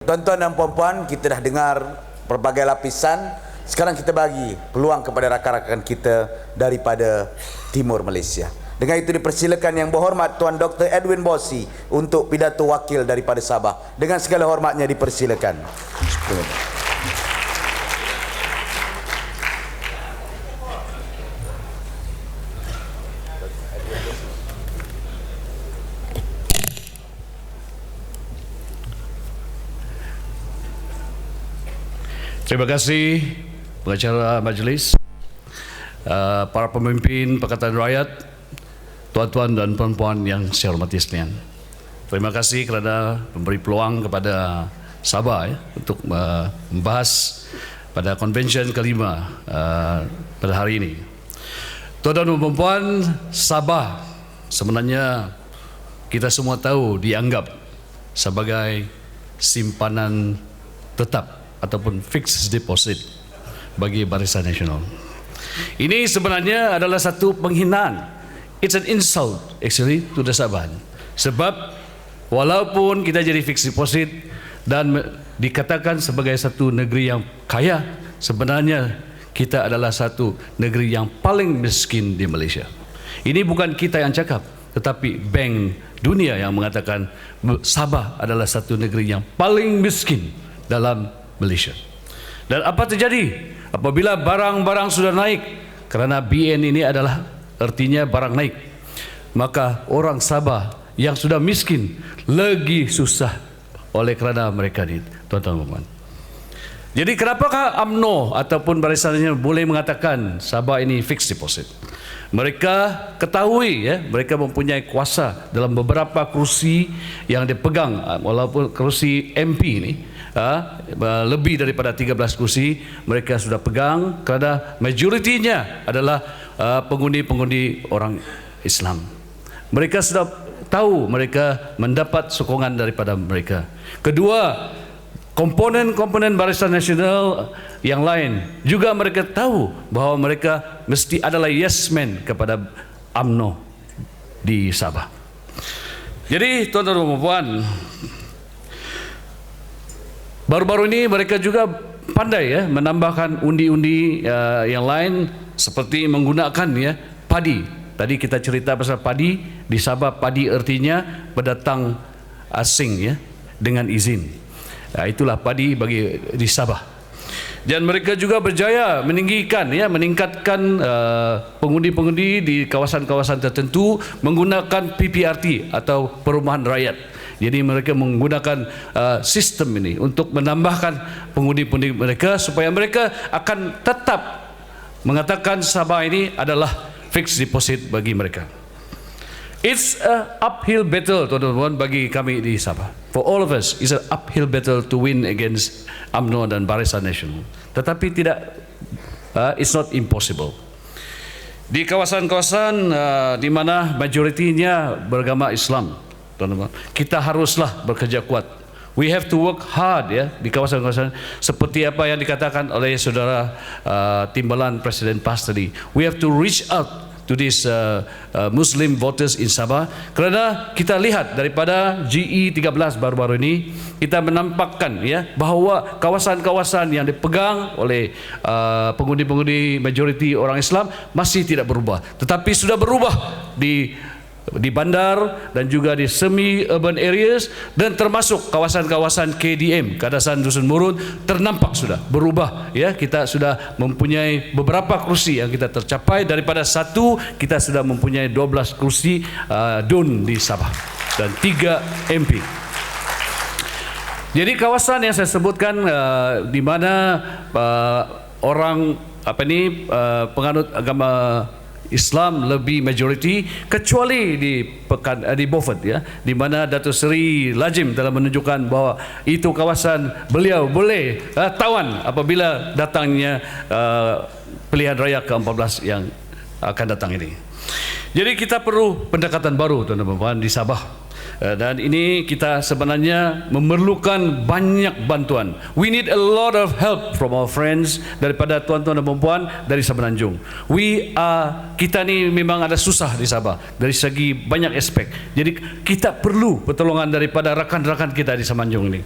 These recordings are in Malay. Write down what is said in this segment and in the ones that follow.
Tuan-tuan dan puan-puan, kita dah dengar berbagai lapisan. Sekarang kita bagi peluang kepada rakan-rakan kita daripada Timur Malaysia. Dengan itu dipersilakan Yang Berhormat Tuan Dr. Edwin Bossi untuk pidato wakil daripada Sabah. Dengan segala hormatnya dipersilakan. Terima kasih pengacara majlis, para pemimpin Pakatan Rakyat, tuan-tuan dan puan-puan yang saya hormati sekalian. Terima kasih kerana memberi peluang kepada Sabah untuk membahas pada konvensyen kelima pada hari ini. Tuan-tuan dan puan-puan, Sabah sebenarnya kita semua tahu dianggap sebagai simpanan tetap ataupun fixed deposit bagi Barisan Nasional. Ini sebenarnya adalah satu penghinaan. It's an insult actually to the Sabahan. Sebab walaupun kita jadi fixed deposit dan dikatakan sebagai satu negeri yang kaya, sebenarnya kita adalah satu negeri yang paling miskin di Malaysia. Ini bukan kita yang cakap, tetapi Bank Dunia yang mengatakan Sabah adalah satu negeri yang paling miskin dalam Malaysia. Dan apa terjadi apabila barang-barang sudah naik? Kerana BN ini adalah artinya barang naik, maka orang Sabah yang sudah miskin lagi susah oleh kerana mereka ni, tuan-tuan. Jadi kenapakah UMNO ataupun barisannya boleh mengatakan Sabah ini fixed deposit? Mereka ketahui mereka mempunyai kuasa dalam beberapa kerusi yang dipegang, walaupun kerusi MP ini lebih daripada 13 kursi mereka sudah pegang kerana majoritinya adalah pengundi-pengundi orang Islam. Mereka sudah tahu mereka mendapat sokongan daripada mereka. Kedua, komponen-komponen Barisan Nasional yang lain juga mereka tahu bahawa mereka mesti adalah yes man kepada UMNO di Sabah. Jadi tuan-tuan dan puan, baru-baru ini mereka juga pandai menambahkan undi-undi yang lain seperti menggunakan padi. Tadi kita cerita pasal padi di Sabah. Padi artinya pendatang asing dengan izin. Itulah padi bagi di Sabah. Dan mereka juga berjaya meningkatkan pengundi-pengundi di kawasan-kawasan tertentu menggunakan PPRT atau perumahan rakyat. Jadi mereka menggunakan sistem ini untuk menambahkan pengundi-pengundi mereka supaya mereka akan tetap mengatakan Sabah ini adalah fixed deposit bagi mereka. It's a uphill battle, tuan-tuan, bagi kami di Sabah. For all of us, it's an uphill battle to win against UMNO dan Barisan Nasional. Tetapi tidak, it's not impossible. Di kawasan-kawasan di mana majoritinya beragama Islam, tuan-tuan, kita haruslah bekerja kuat. We have to work hard di kawasan-kawasan seperti apa yang dikatakan oleh saudara timbalan Presiden PAS tadi. We have to reach out to these Muslim voters in Sabah, kerana kita lihat daripada GE13 baru-baru ini kita menampakkan bahawa kawasan-kawasan yang dipegang oleh pengundi-pengundi majoriti orang Islam masih tidak berubah, tetapi sudah berubah di bandar dan juga di semi-urban areas dan termasuk kawasan-kawasan KDM, Kadasan Dusun Murun, ternampak sudah berubah. Kita sudah mempunyai beberapa kursi yang kita tercapai. Daripada satu, kita sudah mempunyai 12 kursi DUN di Sabah dan 3 MP. Jadi kawasan yang saya sebutkan di mana orang penganut agama Islam lebih majoriti, kecuali di Beaufort di mana Datuk Seri Lajim telah menunjukkan bahawa itu kawasan beliau boleh tawan apabila datangnya pilihan raya ke-14 yang akan datang ini. Jadi kita perlu pendekatan baru, tuan-tuan dan puan, di Sabah. Dan ini kita sebenarnya memerlukan banyak bantuan. We need a lot of help from our friends, daripada tuan-tuan dan puan dari Semenanjung. Kita ni memang ada susah di Sabah dari segi banyak aspek. Jadi kita perlu pertolongan daripada rakan-rakan kita di Semenanjung ini.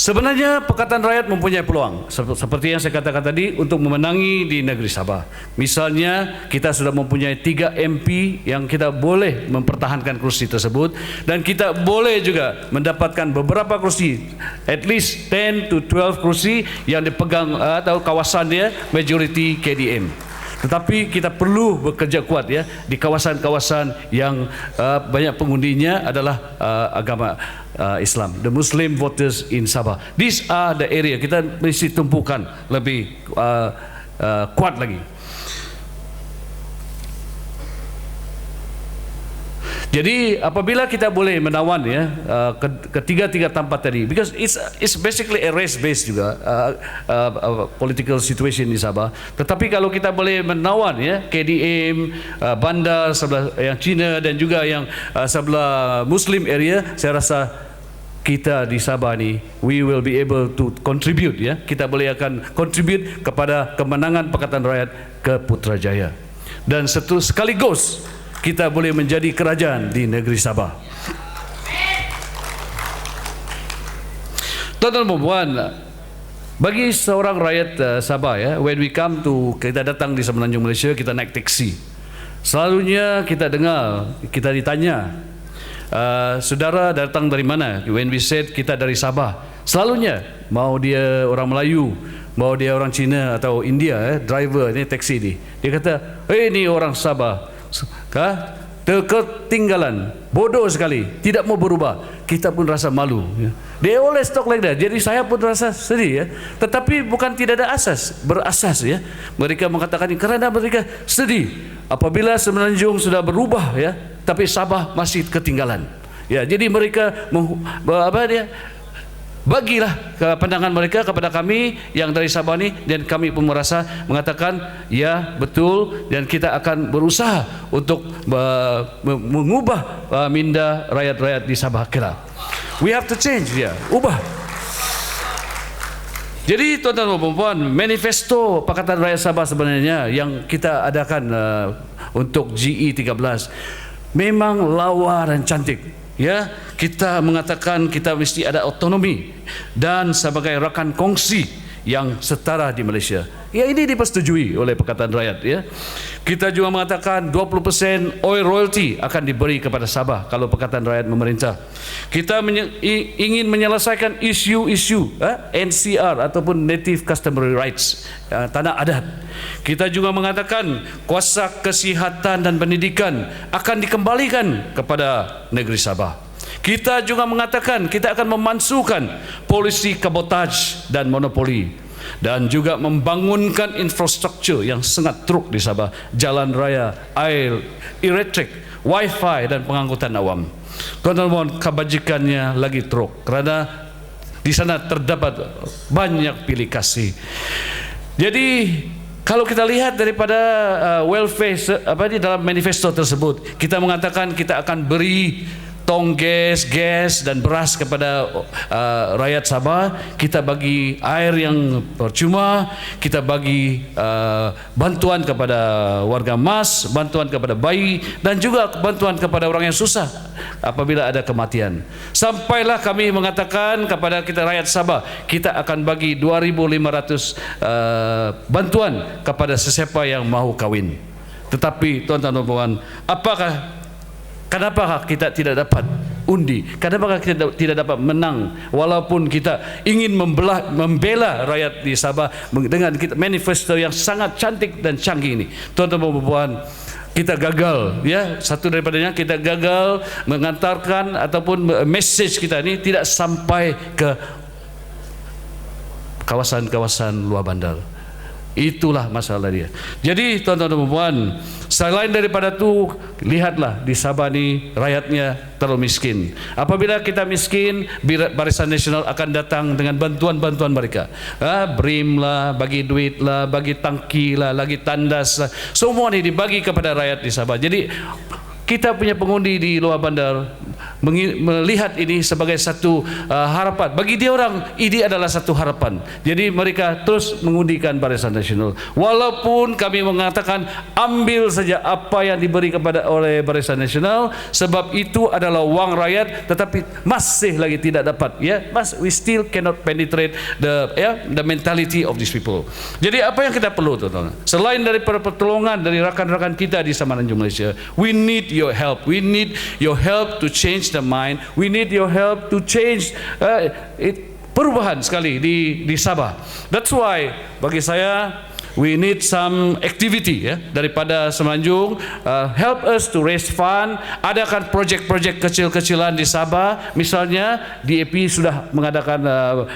Sebenarnya Pakatan Rakyat mempunyai peluang seperti yang saya katakan tadi untuk memenangi di negeri Sabah. Misalnya kita sudah mempunyai 3 MP yang kita boleh mempertahankan kursi tersebut, dan kita boleh juga mendapatkan beberapa kursi, at least 10 to 12 kursi yang dipegang atau kawasan dia majority KDM. Tetapi kita perlu bekerja kuat ya di kawasan-kawasan yang banyak pengundinya adalah agama Islam, the Muslim voters in Sabah. These are the area kita mesti tumpukan lebih kuat lagi. Jadi apabila kita boleh menawan ya ketiga-tiga tempat tadi, because it's basically a race based juga political situation di Sabah. Tetapi kalau kita boleh menawan ya KDM, bandar sebelah yang Cina dan juga yang sebelah Muslim area, saya rasa kita di Sabah ni we will be able to contribute ya. Kita boleh akan contribute kepada kemenangan Pakatan Rakyat ke Putrajaya. Dan sekaligus kita boleh menjadi kerajaan di negeri Sabah. Tuan-tuan dan puan, bagi seorang rakyat Sabah ya, when we come to, kita datang di Semenanjung Malaysia, kita naik taksi. Selalunya kita dengar, kita ditanya, saudara datang dari mana? When we said kita dari Sabah, selalunya mau dia orang Melayu, mau dia orang Cina atau India, driver ni taksi ni, dia kata, ni orang Sabah. Ketinggalan, bodoh sekali, tidak mau berubah. Kita pun rasa malu. They always talk like that. Jadi saya pun rasa sedih ya. Tetapi bukan tidak ada berasas ya. Mereka mengatakan ini kerana mereka sedih apabila Semenanjung sudah berubah ya, tapi Sabah masih ketinggalan. Ya, jadi mereka bagilah pandangan mereka kepada kami yang dari Sabah ni, dan kami pun merasa mengatakan ya betul, dan kita akan berusaha untuk mengubah minda rakyat-rakyat di Sabah kira. We have to change dia, ubah. Jadi tuan-tuan dan puan, manifesto Pakatan Rakyat Sabah sebenarnya yang kita adakan untuk GE13 memang lawa dan cantik. Ya, kita mengatakan kita mesti ada otonomi dan sebagai rakan kongsi yang setara di Malaysia. Ya, ini dipersetujui oleh Pakatan Rakyat ya. Kita juga mengatakan 20% oil royalty akan diberi kepada Sabah kalau Pakatan Rakyat memerintah. Kita ingin menyelesaikan isu-isu NCR ataupun Native Customary Rights, tanah adat. Kita juga mengatakan kuasa kesihatan dan pendidikan akan dikembalikan kepada negeri Sabah. Kita juga mengatakan kita akan memansuhkan polisi kabotaj dan monopoli, dan juga membangunkan infrastruktur yang sangat teruk di Sabah, jalan raya, air, elektrik, wifi dan pengangkutan awam. Tuan-tuan, kebajikannya lagi teruk kerana di sana terdapat banyak pilih kasih. Jadi kalau kita lihat daripada welfare di dalam manifesto tersebut, kita mengatakan kita akan beri tong gas dan beras kepada rakyat Sabah. Kita bagi air yang percuma, kita bagi bantuan kepada warga mas, bantuan kepada bayi, dan juga bantuan kepada orang yang susah apabila ada kematian. Sampailah kami mengatakan kepada kita rakyat Sabah, kita akan bagi 2.500 bantuan kepada sesiapa yang mahu kahwin. Tetapi tuan-tuan dan puan, kenapa kita tidak dapat undi? Kenapa kita tidak dapat menang walaupun kita ingin membela rakyat di Sabah dengan manifesto yang sangat cantik dan canggih ini? Tuan-tuan dan puan, kita gagal ya. Satu daripadanya, kita gagal mengantarkan ataupun message kita ini tidak sampai ke kawasan-kawasan luar bandar. Itulah masalah dia. Jadi tuan-tuan dan puan, selain daripada itu, lihatlah di Sabah ni rakyatnya terlalu miskin. Apabila kita miskin, Barisan Nasional akan datang dengan bantuan-bantuan mereka. BRIM lah, bagi duit lah, bagi tangki lah, lagi tandas lah. Semua ni dibagi kepada rakyat di Sabah. Jadi kita punya pengundi di luar bandar melihat ini sebagai satu harapan. Bagi dia orang, ini adalah satu harapan. Jadi mereka terus mengundikan Barisan Nasional. Walaupun kami mengatakan ambil saja apa yang diberi oleh Barisan Nasional, sebab itu adalah wang rakyat, tetapi masih lagi tidak dapat. We still cannot penetrate the mentality of these people. Jadi apa yang kita perlu, teman-teman? Selain dari pertolongan dari rakan-rakan kita di Semenanjung Malaysia, we need your help. We need your help to change the mind. We need your help to change perubahan sekali di Sabah. That's why bagi saya we need some activity daripada Semenanjung, help us to raise fund. Adakan projek-projek kecil-kecilan di Sabah. Misalnya DAP sudah mengadakan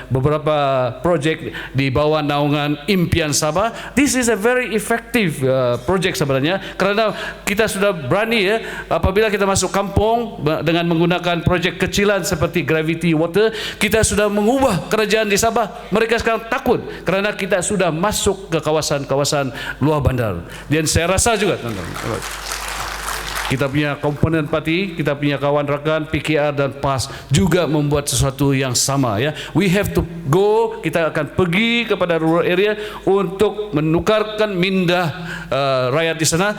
beberapa projek di bawah naungan Impian Sabah. This is a very effective project sebenarnya, kerana kita sudah berani apabila kita masuk kampung dengan menggunakan projek kecilan seperti gravity water, kita sudah mengubah kerajaan di Sabah. Mereka sekarang takut kerana kita sudah masuk ke kawasan luar bandar. Dan saya rasa juga, teman-teman, kita punya komponen parti, kita punya kawan rakan PKR dan PAS juga membuat sesuatu yang sama. We have to go, kita akan pergi kepada rural area untuk menukarkan minda rakyat di sana.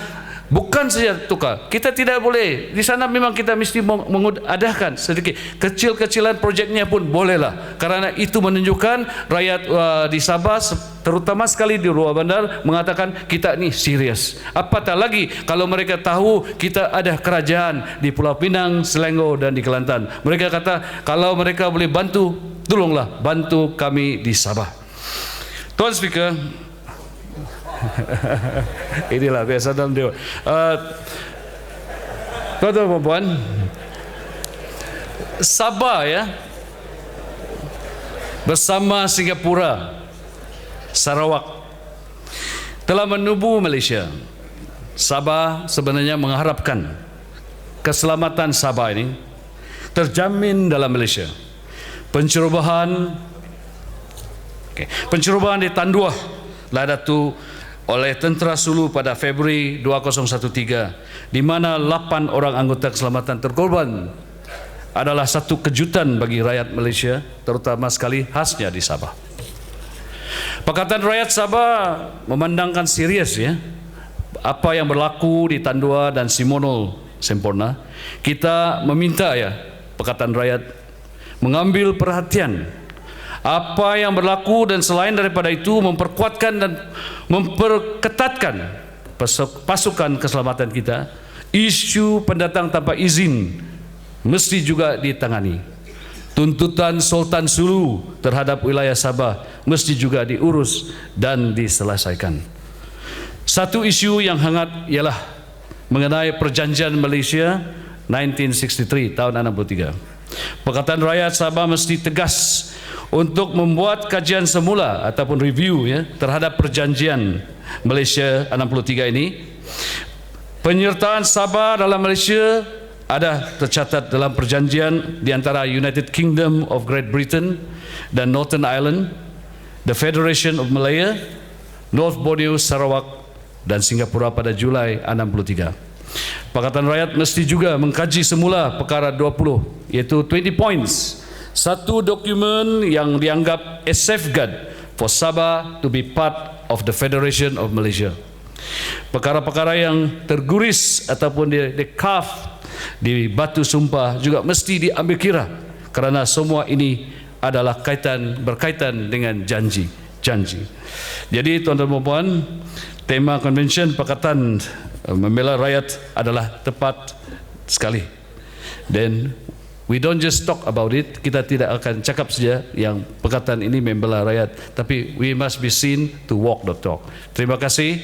Bukan saja tukar, kita tidak boleh di sana, memang kita mesti mengadakan sedikit kecil-kecilan projeknya pun bolehlah, karena itu menunjukkan rakyat di Sabah, terutama sekali di luar bandar, mengatakan kita ni serius. Apatah lagi kalau mereka tahu kita ada kerajaan di Pulau Pinang, Selangor dan di Kelantan. Mereka kata kalau mereka boleh bantu, tolonglah bantu kami di Sabah. Tuan Speaker, inilah biasa dalam dewan. Tuan-tuan dan puan, Sabah bersama Singapura, Sarawak telah menubuh Malaysia. Sabah sebenarnya mengharapkan keselamatan Sabah ini terjamin dalam Malaysia. Pencerobohan di Tanduah, Ladatu oleh Tentera Sulu pada Februari 2013, di mana 8 orang anggota keselamatan terkorban, adalah satu kejutan bagi rakyat Malaysia, terutama sekali khasnya di Sabah. Pakatan Rakyat Sabah memandangkan serius apa yang berlaku di Tanduah dan Simonol Semporna. Kita meminta Pakatan Rakyat mengambil perhatian apa yang berlaku, dan selain daripada itu memperkuatkan dan memperketatkan pasukan keselamatan kita. Isu pendatang tanpa izin mesti juga ditangani. Tuntutan Sultan Sulu terhadap wilayah Sabah mesti juga diurus dan diselesaikan. Satu isu yang hangat ialah mengenai perjanjian Malaysia 1963 tahun 63. Pakatan Rakyat Sabah mesti tegas untuk membuat kajian semula ataupun review terhadap perjanjian Malaysia 63 ini. Penyertaan Sabah dalam Malaysia ada tercatat dalam perjanjian di antara United Kingdom of Great Britain dan Northern Ireland, the Federation of Malaya, North Borneo, Sarawak dan Singapura pada Julai 63. Pakatan Rakyat mesti juga mengkaji semula perkara 20, iaitu 20 points. Satu dokumen yang dianggap a safeguard for Sabah to be part of the Federation of Malaysia. Perkara-perkara yang terguris ataupun di carve di batu sumpah juga mesti diambil kira, kerana semua ini adalah berkaitan dengan janji. Jadi tuan-tuan dan puan, tema konvensyen Pakatan Membela Rakyat adalah tepat sekali. Dan we don't just talk about it. Kita tidak akan cakap saja yang perkataan ini membela rakyat, tapi we must be seen to walk the talk. Terima kasih.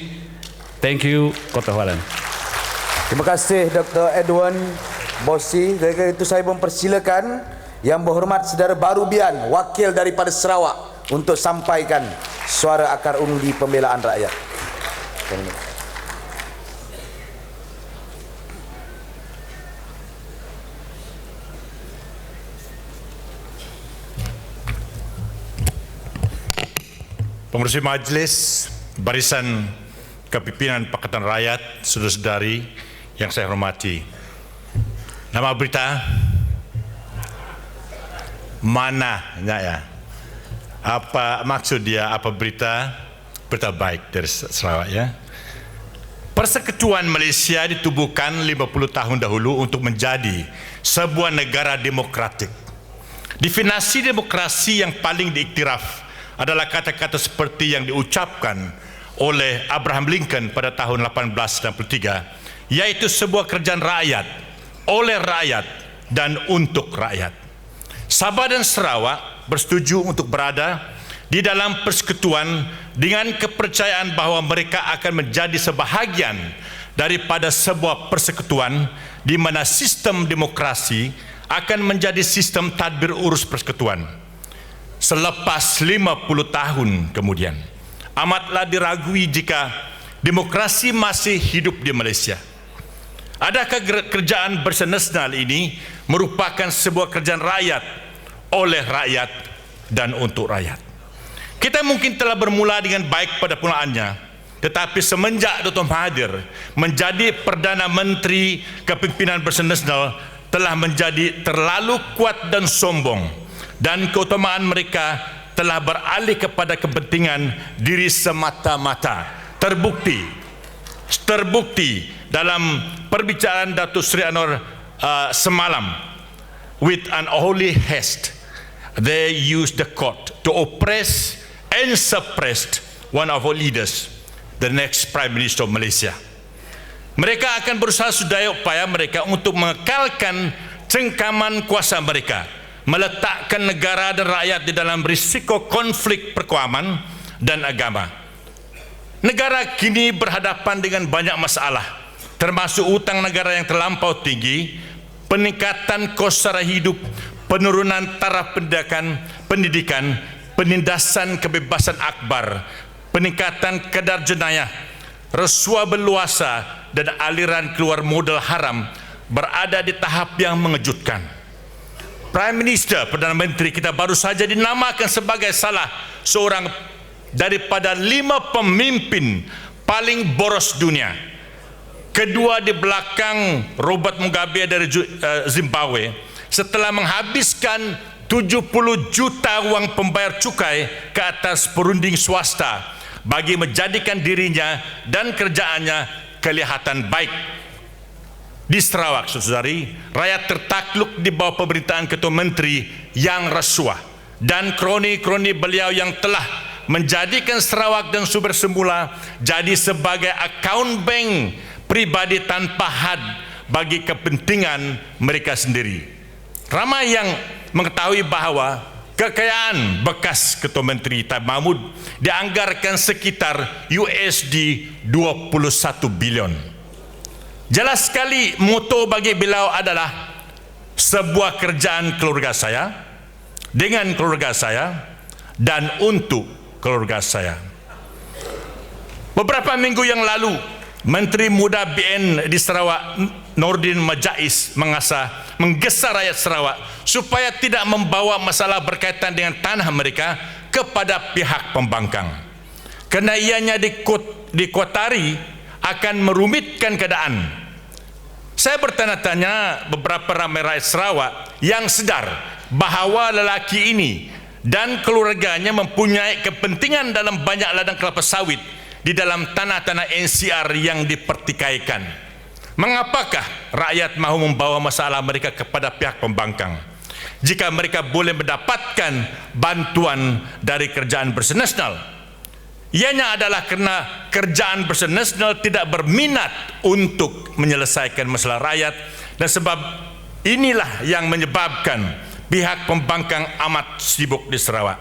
Thank you, Kota Hwaran. Terima kasih Dr. Edwin Bossi. Dari itu saya mempersilakan Yang Berhormat Saudara Barubian, wakil daripada Sarawak, untuk sampaikan suara akar undi pembelaan rakyat. Pengurusi Majlis, Barisan Kepimpinan Pakatan Rakyat, saudara-saudari yang saya hormati. Nama berita mananya ya. Apa maksud dia? Apa berita baik dari Sarawak ya? Persekutuan Malaysia ditubuhkan 50 tahun dahulu untuk menjadi sebuah negara demokratik. Definisi demokrasi yang paling diiktiraf adalah kata-kata seperti yang diucapkan oleh Abraham Lincoln pada tahun 1863, yaitu sebuah kerajaan rakyat, oleh rakyat dan untuk rakyat. Sabah dan Sarawak bersetuju untuk berada di dalam persekutuan dengan kepercayaan bahawa mereka akan menjadi sebahagian daripada sebuah persekutuan di mana sistem demokrasi akan menjadi sistem tadbir urus persekutuan. Selepas 50 tahun kemudian, amatlah diragui jika demokrasi masih hidup di Malaysia. Adakah kerajaan bersenasional ini merupakan sebuah kerajaan rakyat, oleh rakyat dan untuk rakyat? Kita mungkin telah bermula dengan baik pada pulaannya, tetapi semenjak Dr. Mahathir menjadi Perdana Menteri Kepimpinan Bersenasional telah menjadi terlalu kuat dan sombong, dan keutamaan mereka telah beralih kepada kepentingan diri semata-mata. Terbukti dalam perbicaraan Datuk Seri Anwar semalam, with unholy haste they used the court to oppress and suppressed one of our leaders, the next Prime Minister of Malaysia. Mereka akan berusaha sedaya upaya mereka untuk mengekalkan cengkaman kuasa mereka, meletakkan negara dan rakyat di dalam risiko konflik perkawaman dan agama. Negara kini berhadapan dengan banyak masalah, termasuk hutang negara yang terlampau tinggi, peningkatan kos sara hidup, penurunan taraf pendidikan, penindasan kebebasan akbar, peningkatan kadar jenayah, rasuah berluasa dan aliran keluar modal haram berada di tahap yang mengejutkan. Prime Minister, Perdana Menteri kita baru saja dinamakan sebagai salah seorang daripada 5 pemimpin paling boros dunia. Kedua di belakang Robert Mugabe dari Zimbabwe, setelah menghabiskan 70 juta wang pembayar cukai ke atas perunding swasta bagi menjadikan dirinya dan kerjaannya kelihatan baik. Di Sarawak, saudari, rakyat tertakluk di bawah pemerintahan Ketua Menteri yang rasuah dan kroni-kroni beliau yang telah menjadikan Sarawak dan Sumber semula jadi sebagai akaun bank pribadi tanpa had bagi kepentingan mereka sendiri. Ramai yang mengetahui bahawa kekayaan bekas Ketua Menteri Tan Mahmud dianggarkan sekitar USD 21 bilion. Jelas sekali moto bagi beliau adalah sebuah kerjaan keluarga saya, dengan keluarga saya dan untuk keluarga saya. Beberapa minggu yang lalu, Menteri Muda BN di Sarawak Nordin Majais menggesa rakyat Sarawak supaya tidak membawa masalah berkaitan dengan tanah mereka kepada pihak pembangkang, kerana ianya dikotari akan merumitkan keadaan. Saya bertanya-tanya beberapa ramai rakyat Sarawak yang sedar bahawa lelaki ini dan keluarganya mempunyai kepentingan dalam banyak ladang kelapa sawit di dalam tanah-tanah NCR yang dipertikaikan. Mengapakah rakyat mahu membawa masalah mereka kepada pihak pembangkang jika mereka boleh mendapatkan bantuan dari kerajaan bersenasional? Ianya adalah kerana kerajaan bersenasional tidak berminat untuk menyelesaikan masalah rakyat, dan sebab inilah yang menyebabkan pihak pembangkang amat sibuk di Sarawak.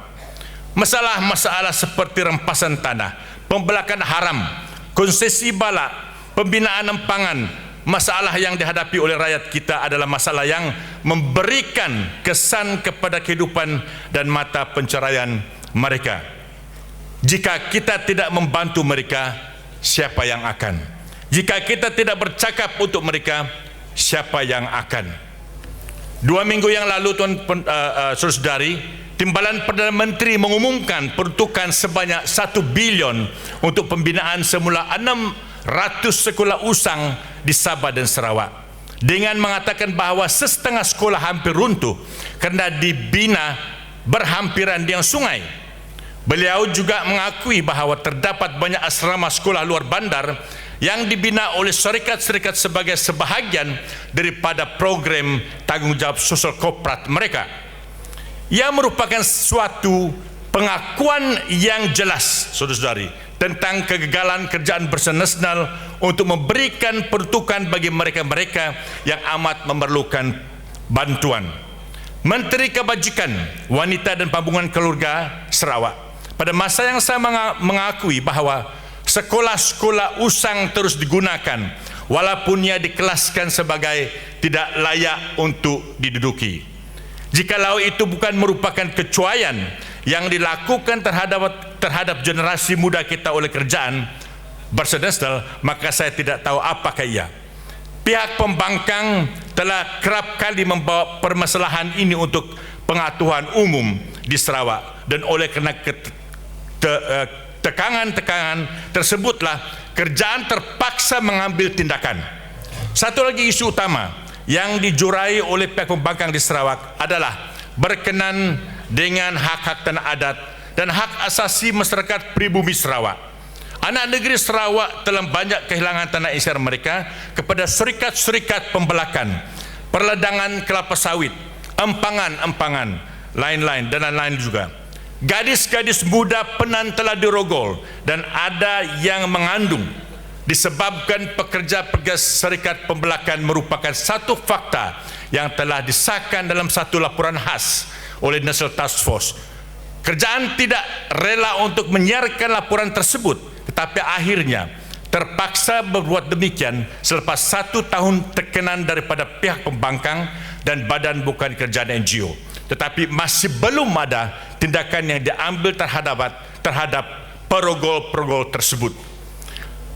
Masalah-masalah seperti rempasan tanah, pembelakan haram, konsesi balak, pembinaan empangan, masalah yang dihadapi oleh rakyat kita adalah masalah yang memberikan kesan kepada kehidupan dan mata pencaharian mereka. Jika kita tidak membantu mereka, siapa yang akan? Jika kita tidak bercakap untuk mereka, siapa yang akan? 2 minggu yang lalu, saudara-saudari, Timbalan Perdana Menteri mengumumkan peruntukan sebanyak 1 bilion untuk pembinaan semula 600 sekolah usang di Sabah dan Sarawak. dengan mengatakan bahawa setengah sekolah hampir runtuh kerana dibina berhampiran dengan sungai. Beliau juga mengakui bahawa terdapat banyak asrama sekolah luar bandar yang dibina oleh syarikat-syarikat sebagai sebahagian daripada program tanggungjawab sosial korporat mereka. Ia merupakan suatu pengakuan yang jelas, saudara-saudari, tentang kegagalan kerajaan bersensasional untuk memberikan peruntukan bagi mereka-mereka yang amat memerlukan bantuan. Menteri Kebajikan, Wanita dan Pembangunan Keluarga Sarawak pada masa yang sama mengakui bahawa sekolah-sekolah usang terus digunakan walaupun ia dikelaskan sebagai tidak layak untuk diduduki. Jikalau itu bukan merupakan kecuaian yang dilakukan terhadap generasi muda kita oleh kerajaan bersensasional, maka saya tidak tahu apakah ia. Pihak pembangkang telah kerap kali membawa permasalahan ini untuk pengetahuan umum di Sarawak, dan oleh kerana tekanan-tekanan tersebutlah kerajaan terpaksa mengambil tindakan. Satu lagi isu utama yang dijurai oleh pihak pembangkang di Sarawak adalah berkenaan dengan hak-hak tanah adat dan hak asasi masyarakat pribumi Sarawak. Anak negeri Sarawak telah banyak kehilangan tanah isyar mereka kepada syarikat-syarikat pembelakan, perledangan kelapa sawit, empangan-empangan, lain-lain dan lain-lain juga. Gadis-gadis muda Penan telah dirogol dan ada yang mengandung disebabkan pekerja-pekerja syarikat pembelakan merupakan satu fakta yang telah disahkan dalam satu laporan khas oleh National Task Force. Kerajaan tidak rela untuk menyiarkan laporan tersebut, tetapi akhirnya terpaksa berbuat demikian selepas 1 tahun tekanan daripada pihak pembangkang dan badan bukan kerjaan NGO. Tetapi masih belum ada tindakan yang diambil terhadap perogol-perogol tersebut.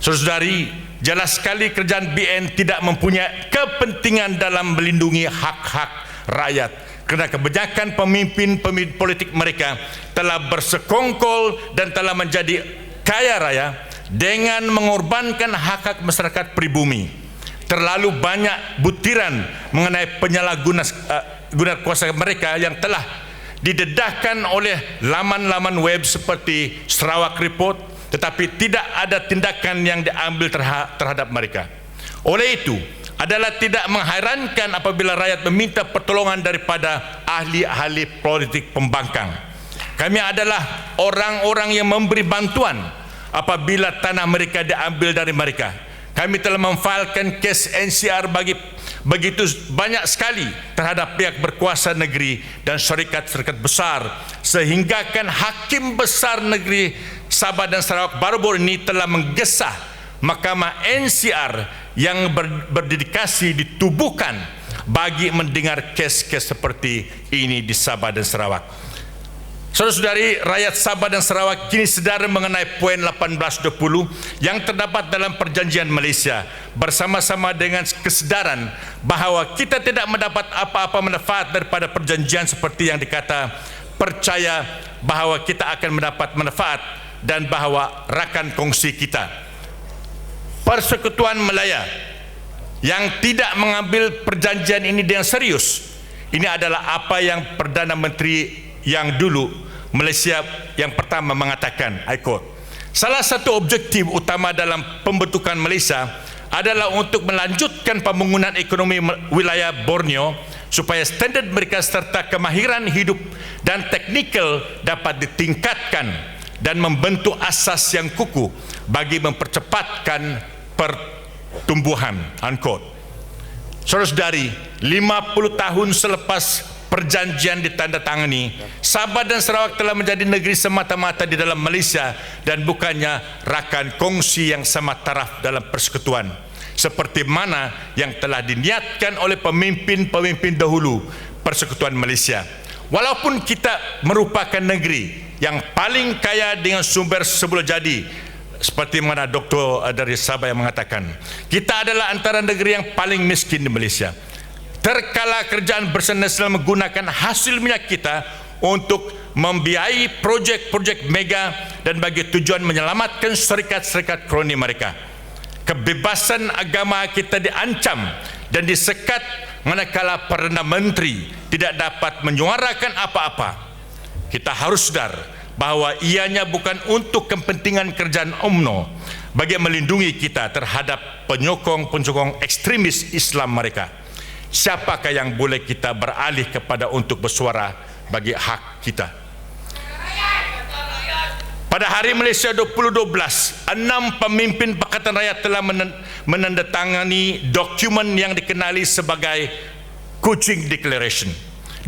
Saudari, jelas sekali kerajaan BN tidak mempunyai kepentingan dalam melindungi hak-hak rakyat, kerana kebanyakan pemimpin-pemimpin politik mereka telah bersekongkol dan telah menjadi kaya raya dengan mengorbankan hak-hak masyarakat pribumi. Terlalu banyak butiran mengenai penyalahgunaan kuasa mereka yang telah didedahkan oleh laman-laman web seperti Sarawak Report, tetapi tidak ada tindakan yang diambil terhadap mereka. Oleh itu, adalah tidak mengherankan apabila rakyat meminta pertolongan daripada ahli-ahli politik pembangkang. Kami adalah orang-orang yang memberi bantuan apabila tanah mereka diambil dari mereka. Kami telah memfailkan kes NCR begitu banyak sekali terhadap pihak berkuasa negeri dan syarikat-syarikat besar, sehinggakan Hakim Besar Negeri Sabah dan Sarawak baru-baru ini telah menggesah Mahkamah NCR yang berdedikasi ditubuhkan bagi mendengar kes-kes seperti ini di Sabah dan Sarawak. Saudara-saudari, rakyat Sabah dan Sarawak kini sedar mengenai poin 1820 yang terdapat dalam perjanjian Malaysia, bersama-sama dengan kesedaran bahawa kita tidak mendapat apa-apa manfaat daripada perjanjian seperti yang dikata, percaya bahawa kita akan mendapat manfaat dan bahawa rakan kongsi kita. Persekutuan Malaya yang tidak mengambil perjanjian ini dengan serius, ini adalah apa yang Perdana Menteri yang dulu Malaysia yang pertama mengatakan, I quote, salah satu objektif utama dalam pembentukan Malaysia adalah untuk melanjutkan pembangunan ekonomi wilayah Borneo supaya standard mereka serta kemahiran hidup dan teknikal dapat ditingkatkan dan membentuk asas yang kukuh bagi mempercepatkan pertumbuhan, unquote. Saudara-saudari, 50 tahun selepas perjanjian ditandatangani, Sabah dan Sarawak telah menjadi negeri semata-mata di dalam Malaysia dan bukannya rakan kongsi yang sama taraf dalam persekutuan, seperti mana yang telah diniatkan oleh pemimpin-pemimpin dahulu Persekutuan Malaysia. Walaupun kita merupakan negeri yang paling kaya dengan sumber semula jadi, seperti mana Doktor dari Sabah yang mengatakan, kita adalah antara negeri yang paling miskin di Malaysia. Terkala kerajaan bersensasional menggunakan hasil minyak kita untuk membiayai projek-projek mega dan bagi tujuan menyelamatkan syarikat-syarikat kroni mereka. Kebebasan agama kita diancam dan disekat manakala Perdana Menteri tidak dapat menyuarakan apa-apa. Kita harus sedar bahawa ianya bukan untuk kepentingan kerajaan UMNO bagi melindungi kita terhadap penyokong-penyokong ekstremis Islam mereka. Siapakah yang boleh kita beralih kepada untuk bersuara bagi hak kita? Pada Hari Malaysia 2012, 6 pemimpin Pakatan Rakyat telah menandatangani dokumen yang dikenali sebagai Kuching Declaration,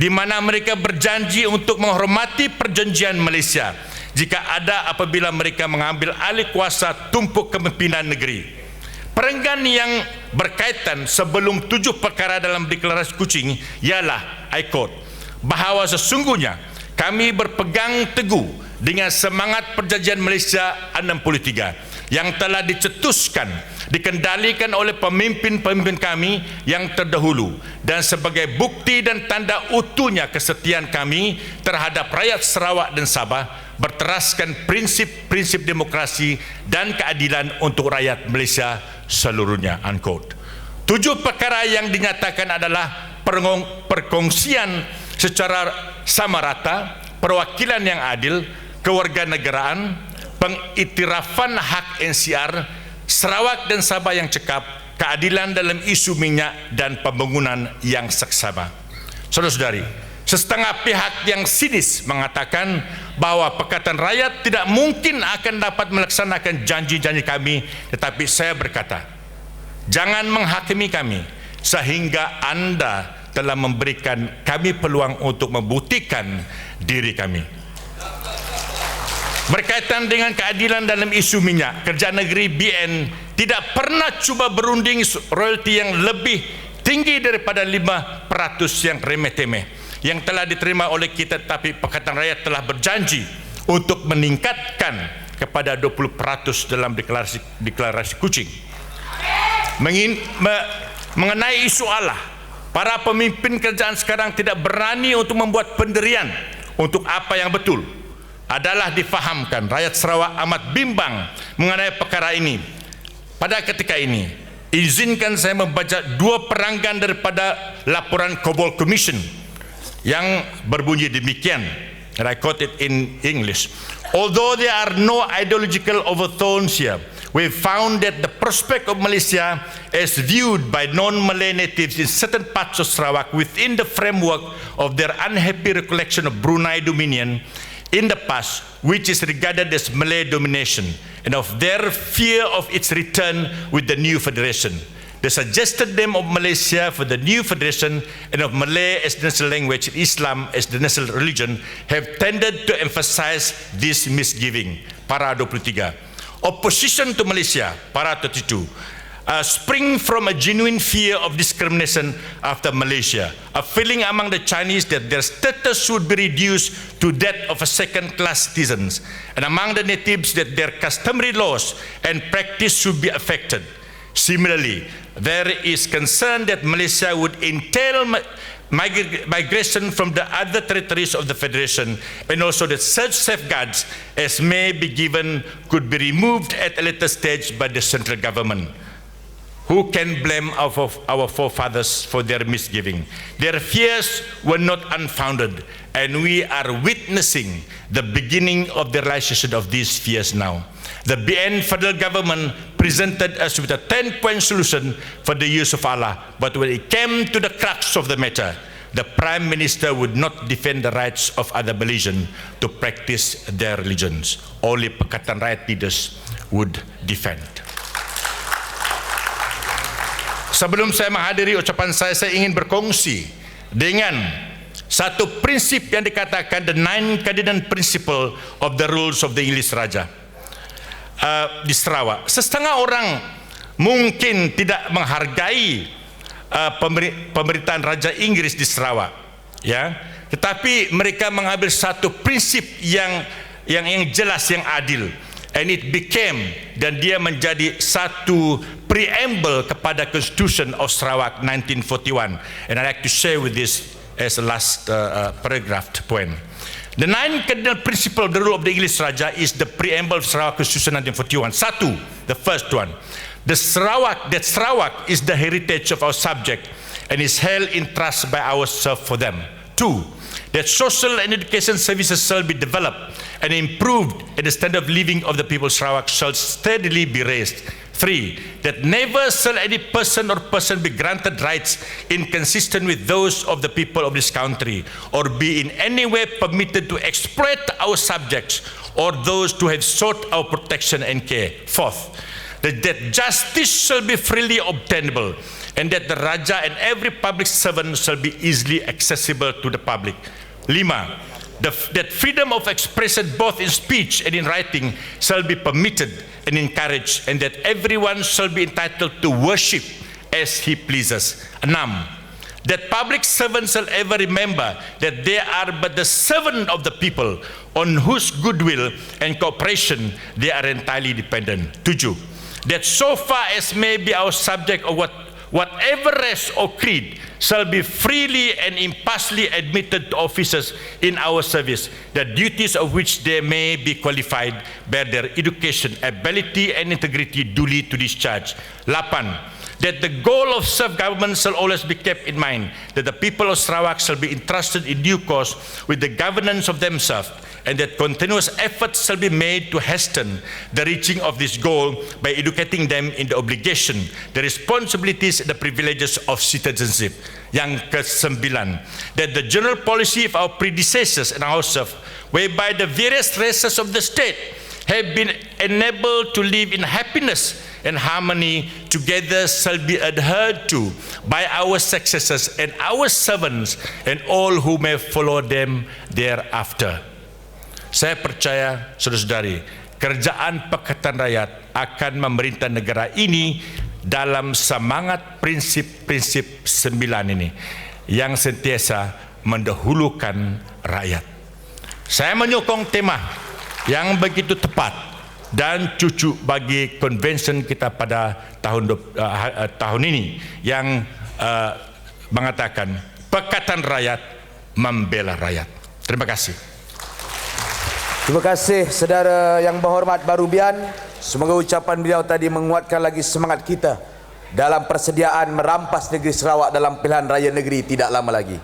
di mana mereka berjanji untuk menghormati perjanjian Malaysia jika ada apabila mereka mengambil alih kuasa tumpuk kepimpinan negeri. Perenggan yang berkaitan sebelum 7 perkara dalam deklarasi Kuching ialah, I quote, bahawa sesungguhnya kami berpegang teguh dengan semangat perjanjian Malaysia 63 yang telah dicetuskan, dikendalikan oleh pemimpin-pemimpin kami yang terdahulu, dan sebagai bukti dan tanda utuhnya kesetiaan kami terhadap rakyat Sarawak dan Sabah, berteraskan prinsip-prinsip demokrasi dan keadilan untuk rakyat Malaysia seluruhnya, unquote. 7 perkara yang dinyatakan adalah perkongsian secara sama rata, perwakilan yang adil, kewarganegaraan, pengiktirafan hak NCR, Sarawak dan Sabah yang cekap, keadilan dalam isu minyak, dan pembangunan yang seksama. Saudara-saudari, setengah pihak yang sinis mengatakan bahawa Pakatan Rakyat tidak mungkin akan dapat melaksanakan janji-janji kami, tetapi saya berkata, jangan menghakimi kami sehingga anda telah memberikan kami peluang untuk membuktikan diri kami. Berkaitan dengan keadilan dalam isu minyak, Kerajaan Negeri BN tidak pernah cuba berunding royalti yang lebih tinggi daripada 5% yang remeh-temeh yang telah diterima oleh kita, tetapi Pakatan Rakyat telah berjanji untuk meningkatkan kepada 20% dalam deklarasi Kuching. Mengenai isu Allah, para pemimpin kerajaan sekarang tidak berani untuk membuat pendirian untuk apa yang betul. Adalah difahamkan rakyat Sarawak amat bimbang mengenai perkara ini. Pada ketika ini, izinkan saya membaca 2 peranggan daripada laporan Kobol Commission yang berbunyi demikian, and I quote it in English. Although there are no ideological overtones here, we found that the prospect of Malaysia as viewed by non-Malay natives in certain parts of Sarawak within the framework of their unhappy recollection of Brunei dominion in the past, which is regarded as Malay domination, and of their fear of its return with the new federation. The suggested name of Malaysia for the new federation and of Malay as the national language and Islam as the national religion have tended to emphasize this misgiving. Para 23. Opposition to Malaysia, para 32. Spring from a genuine fear of discrimination after Malaysia, a feeling among the Chinese that their status should be reduced to that of a second-class citizens, and among the natives that their customary laws and practice should be affected. Similarly, there is concern that Malaysia would entail migration from the other territories of the Federation, and also that such safeguards as may be given could be removed at a later stage by the central government. Who can blame our forefathers for their misgiving? Their fears were not unfounded, and we are witnessing the beginning of the realization of these fears now. The BN federal government presented us with a 10-point solution for the use of Allah, but when it came to the crux of the matter, the Prime Minister would not defend the rights of other Malaysians to practice their religions. Only Pakatan Rakyat leaders would defend. Sebelum saya menghadiri ucapan saya ingin berkongsi dengan satu prinsip yang dikatakan the 9 cardinal principle of the rules of the English Raja di Sarawak. Setengah orang mungkin tidak menghargai pemerintahan Raja Inggris di Sarawak, ya, tetapi mereka mengambil satu prinsip yang jelas, yang adil. And it became, dan dia menjadi satu preamble kepada Constitution of Sarawak 1941. And I'd like to share with this as a last paragraph point. The 9 cardinal principle of the rule of the English Raja is the preamble of Sarawak Constitution 1941. Satu, the first one, that Sarawak is the heritage of our subject and is held in trust by ourselves for them. 2, that social and education services shall be developed and improved, and the standard of living of the people of Sarawak shall steadily be raised. 3, that never shall any person or person be granted rights inconsistent with those of the people of this country, or be in any way permitted to exploit our subjects or those who have sought our protection and care. 4th, that justice shall be freely obtainable, and that the Raja and every public servant shall be easily accessible to the public. 5, that freedom of expression both in speech and in writing shall be permitted and encouraged, and that everyone shall be entitled to worship as he pleases. 6, that public servants shall ever remember that they are but the servant of the people, on whose goodwill and cooperation they are entirely dependent. 7, that so far as may be our subject or whatever race or creed shall be freely and impartially admitted to officers in our service, the duties of which they may be qualified by their education, ability and integrity duly to discharge. 8, that the goal of self-government shall always be kept in mind, that the people of Sarawak shall be entrusted in due course with the governance of themselves, and that continuous efforts shall be made to hasten the reaching of this goal by educating them in the obligation, the responsibilities, and the privileges of citizenship. Yang ke-9, that the general policy of our predecessors and ourselves, whereby the various races of the state have been enabled to live in happiness and harmony together, shall be adhered to by our successors and our servants and all who may follow them thereafter. Saya percaya, saudara-saudari, kerajaan Pakatan Rakyat akan memerintah negara ini dalam semangat prinsip-prinsip 9 ini yang sentiasa mendahulukan rakyat. Saya menyokong tema yang begitu tepat dan cucu bagi convention kita pada tahun ini yang mengatakan Pakatan Rakyat membela rakyat. Terima kasih. Terima kasih saudara yang berhormat Barubian. Semoga ucapan beliau tadi menguatkan lagi semangat kita dalam persediaan merampas negeri Sarawak dalam pilihan raya negeri tidak lama lagi.